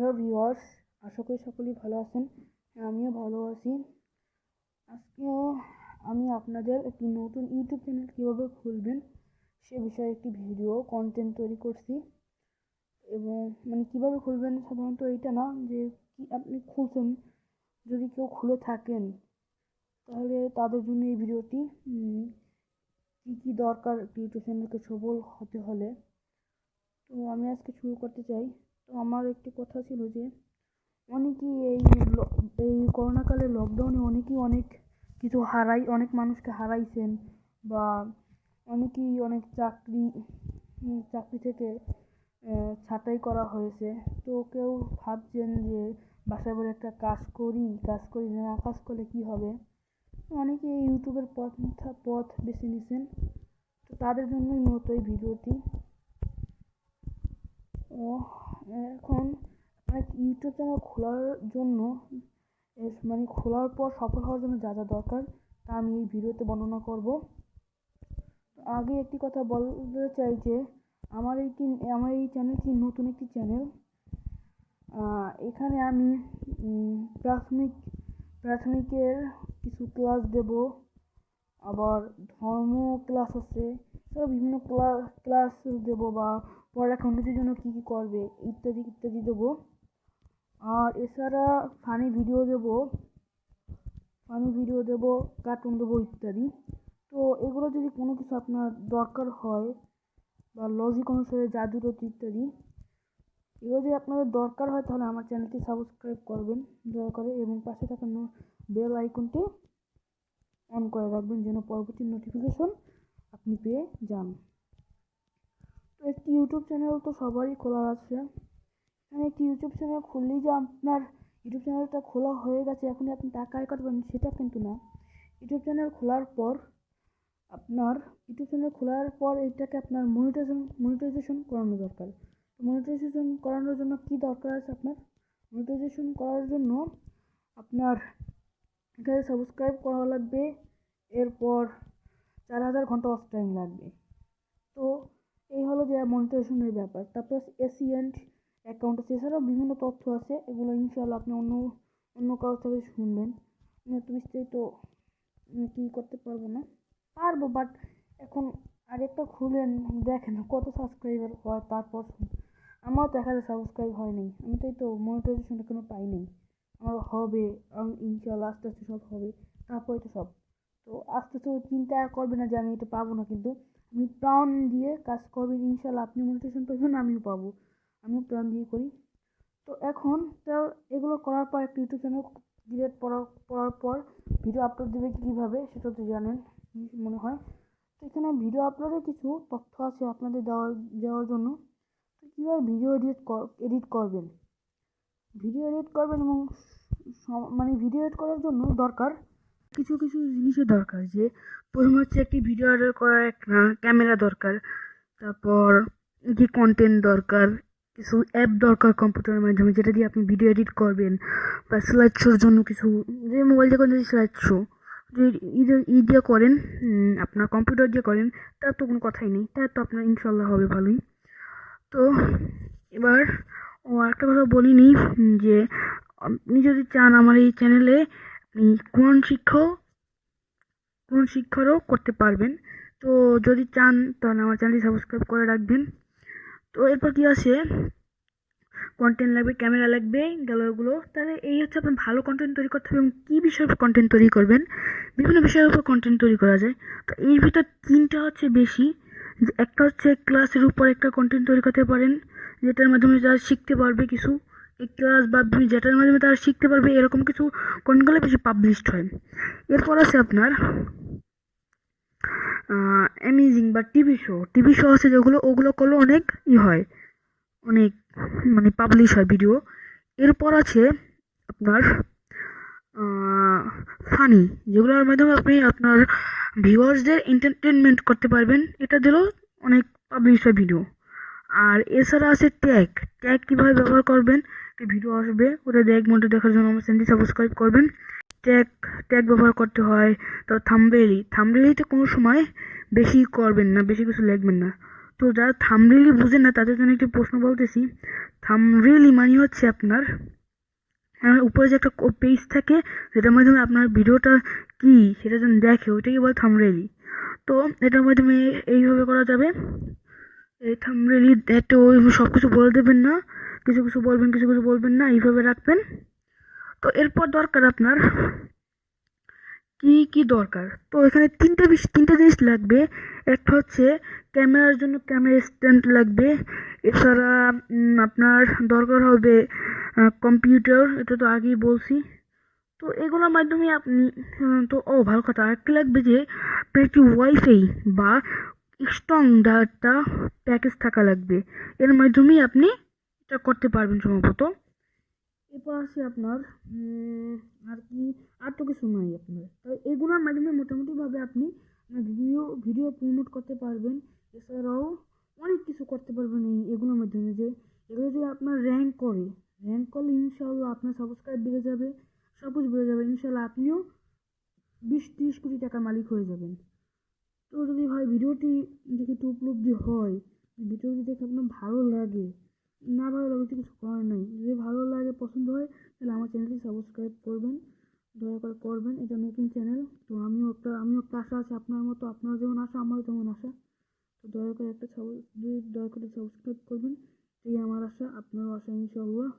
Hello viewers, আশা করি সকলেই ভালো আছেন। আমিও ভালো আছি। আজকেও আমি আপনাদের একটি নতুন ইউটিউব চ্যানেল কীভাবে খুলবেন সে বিষয়ে একটি ভিডিও কন্টেন্ট তৈরি করছি। এবং কীভাবে খুলবেন, সাধারণত এইটা না যে কি আপনি খুলছেন, যদি কেউ খুলে থাকেন তাহলে তাদের জন্য এই ভিডিওটি। কী কী দরকার ইউটিউব চ্যানেলকে সফল হতে হলে। তো আমি আজকে শুরু করতে চাই। তো আমার একটি কথা ছিল যে অনেকেই এই করোনাকালে লকডাউনে অনেক কিছু অনেক মানুষকে হারাইছেন, বা অনেকেই অনেক চাকরি থেকে ছাঁটাই করা হয়েছে। তো কেউ ভাবছেন যে বাসায় বলে একটা কাজ করি না কাজ করলে কি হবে। অনেকে ইউটিউবের পথ বেছে নিয়েছেন। তো তাদের জন্যই মূলত এই ভিডিওটি। ও এখন ইউটিউব চ্যানেল খোলার জন্য খোলার পর সফল হওয়ার জন্য যা যা দরকার তা আমি এই ভিডিওতে বর্ণনা করব। আগে একটি কথা বলতে চাই যে আমার এই চ্যানেলটি নতুন একটি চ্যানেল। এখানে আমি প্রাথমিকের কিছু ক্লাস দেব, আবার ধর্ম ক্লাস আছে, বিভিন্ন ক্লাস দেব, বা পড়ালেখা উন্নতির জন্য কী কী করবে ইত্যাদি ইত্যাদি দেবো। আর এছাড়া ফানি ভিডিও দেবো, কার্টুন দেবো ইত্যাদি। তো এগুলো যদি কোনো কিছু আপনার দরকার হয়, বা লজিক অনুসারে জাদুরতি ইত্যাদি, এগুলো যদি আপনাদের দরকার হয় তাহলে আমার চ্যানেলটি সাবস্ক্রাইব করবেন দয়া করে, এবং পাশে থাকা বেল আইকনটি অন করে রাখবেন যেন পরবর্তী নোটিফিকেশন আপনি পেয়ে যান। তো একটি ইউটিউব চ্যানেল তো সবারই খোলা আছে। এখানে একটি ইউটিউব চ্যানেল খুললেই যে আপনার ইউটিউব চ্যানেলটা খোলা হয়ে গেছে, এখনই আপনি টাকা আয় করবেন সেটা কিন্তু না। ইউটিউব চ্যানেল খোলার পর এটাকে আপনার মনিটাইজেশন করানো দরকার। মনিটাইজেশন করানোর জন্য কি দরকার আছে আপনার? মনিটাইজেশন করার জন্য আপনার এখানে সাবস্ক্রাইব করা লাগবে, এরপর 4000 ঘন্টা ওয়াচ টাইম লাগবে। তো এই হলো যে মনিটাইজেশনের ব্যাপার। তারপর এসিয়েন্ট অ্যাকাউন্ট আছে, এছাড়াও বিভিন্ন তথ্য আছে। এগুলো ইনশাআল্লাহ আপনি অন্য কারো থেকে শুনবেন। আমি এত বিস্তারিত কি করতে পারবো, বাট এখন আরেকটা খুলেন, দেখেন কত সাবস্ক্রাইবার হয়, তারপর আমারও তো 1000 সাবস্ক্রাইব হয়নি। আমি তো এই তো মনিটাইজেশন এখনো পাইনি। আমার হবে ইনশাআল্লাহ, আস্তে আস্তে সব হবে, তারপরে তো সব। তো আস্তে আস্তে চিন্তা করবে না যে আমি এটা পাবো না, কিন্তু আমি প্রাণ দিয়ে কাজ করবেন ইনশাআল্লাহ, আপনি মনিটাইজেশন পাবেন, আমিও পাবো। আমিও প্রাণ দিয়ে করি। তো এখন তো এগুলো করার পর একটা ইউটিউব চ্যানেল ক্রিয়েট করার পর ভিডিও আপলোড দেবে কীভাবে সেটা তো জানেন মনে হয়। তো এখানে ভিডিও আপলোডের কিছু তথ্য আছে আপনাদের দেওয়ার জন্য। তো কীভাবে ভিডিও এডিট করবেন এবং ভিডিও এডিট করার জন্য দরকার কিছু জিনিসের দরকার। যে প্রথম হচ্ছে একটি ভিডিও এডিট করার একটা ক্যামেরা দরকার, তারপর কি কন্টেন্ট দরকার, কিছু অ্যাপ দরকার কম্পিউটারের মাধ্যমে যেটা দিয়ে আপনি ভিডিও এডিট করবেন, বা স্লাইড শোর জন্য কিছু, যে মোবাইল দিয়ে করেন, যদি স্লাইড শো যদি দিয়ে করেন, আপনার কম্পিউটার দিয়ে করেন, তার তো কোনো কথাই নেই, তার তো আপনার ইনশাল্লাহ হবে ভালোই। তো এবার একটা কথা বলিনি, যে আপনি যদি চান আমার এই চ্যানেলে আপনি কোরআন শিক্ষারও করতে পারবেন। তো যদি চান তাহলে আমার চ্যানেলটি সাবস্ক্রাইব করে রাখবেন। তো এরপর কি আছে, কন্টেন্ট লাগবে, ক্যামেরা লাগবে, গেল এগুলো। তাহলে এই হচ্ছে আপনার ভালো কন্টেন্ট তৈরি করতে হবে। এবং কী বিষয়ের উপর কন্টেন্ট তৈরি করবেন, বিভিন্ন বিষয়ের উপর কন্টেন্ট তৈরি করা যায়। তো এর ভিতর তিনটা হচ্ছে বেশি। একটা হচ্ছে ক্লাসের উপর একটা কন্টেন্ট তৈরি করতে পারেন, যেটার মাধ্যমে তারা শিখতে পারবে কিছু। এই ক্লাস বা যেটার মাধ্যমে তারা শিখতে পারবে এরকম কিছু কন্টেন্টগুলো বেশি পাবলিশড হয়। এরপর আছে আপনার অ্যামেজিং বা টিভি শো আছে যেগুলো, ওগুলো করলে অনেক হয়, অনেক পাবলিশ হয় ভিডিও। এরপর আছে আপনার ফানি, যেগুলোর মাধ্যমে আপনি আপনার ভিউয়ার্সদের এন্টারটেনমেন্ট করতে পারবেন, এটা দিলেও অনেক পাবলিশ হয় ভিডিও। আর এছাড়া আছে ট্যাগ কীভাবে ব্যবহার করবেন। একটি ভিডিও আসবে, ওটা দেখার জন্য আমার চ্যানেলটি সাবস্ক্রাইব করবেন। ট্যাগ ব্যবহার করতে হয়। তো থাম্বনেইলতে কোনো সময় বেশি করবেন না, বেশি কিছু লিখবেন না। তো যারা থাম্বনেইলই বুঝেন না তাদের জন্য একটি প্রশ্ন বলতেছি। থাম্বনেইল মানে হচ্ছে আপনার উপরে যে একটা পেজ থাকে যেটার মাধ্যমে আপনার ভিডিওটা কি সেটা যেন দেখে, ওইটাকে বলে থাম্বনেইল। তো এটার মাধ্যমে এইভাবে করা যাবে। এই থাম্বনেইল একটা ওই সব কিছু বলে দেবেন না, কিছু কিছু বলবেন, কিছু কিছু বলবেন না, এইভাবে রাখবেন। তো এরপর দরকার আপনার কি কি দরকার, তো এখানে তিনটা জিনিস লাগবে। একটা হচ্ছে ক্যামেরার জন্য ক্যামেরা স্ট্যান্ড লাগবে। এছাড়া আপনার দরকার হবে কম্পিউটার, এটা তো আগেই বলছি। তো এগুলোর মাধ্যমে আপনি তো ভালো কথা, আরেকটা লাগবে যে আপনার একটি ওয়াইফাই বা স্ট্রং ডাটা প্যাকেজ থাকা লাগবে। এর মাধ্যমেই আপনি এটা করতে পারবেন সম্ভবত। এরপর আছে আপনার আর কি, আর তো কিছু নাই আপনার। তো এগুলোর মাধ্যমে মোটামুটিভাবে আপনি ভিডিও প্রমোট করতে পারবেন। এছাড়াও অনেক কিছু করতে পারবেন এগুলোর মাধ্যমে। যে এগুলো যদি আপনার র্যাঙ্ক করলে ইনশাল্লাহ আপনার সাবস্ক্রাইব বেড়ে যাবে, সব কিছু বেড়ে যাবে, ইনশাল্লাহ আপনিও 20-30 কোটি টাকার মালিক হয়ে যাবেন। তো যদি ভাই ভিডিওটি দেখে একটু উপলব্ধি হয়, ভিডিওটি দেখে আপনার ভালো লাগে, না ভালো লাগে তো কিছু করার নাই, যদি ভালো লাগে পছন্দ হয় তাহলে আমার চ্যানেলটি সাবস্ক্রাইব করবেন, দয়া করে করবেন। এটা নতুন চ্যানেল, তো আমিও একটা আশা আছে আপনার মতো, আপনার যেমন আশা আমারও তেমন আশা। তো দয়া করে সাবস্ক্রাইব করবেন, এই আমার আশা, আপনারও আশা ইনশাআল্লাহ।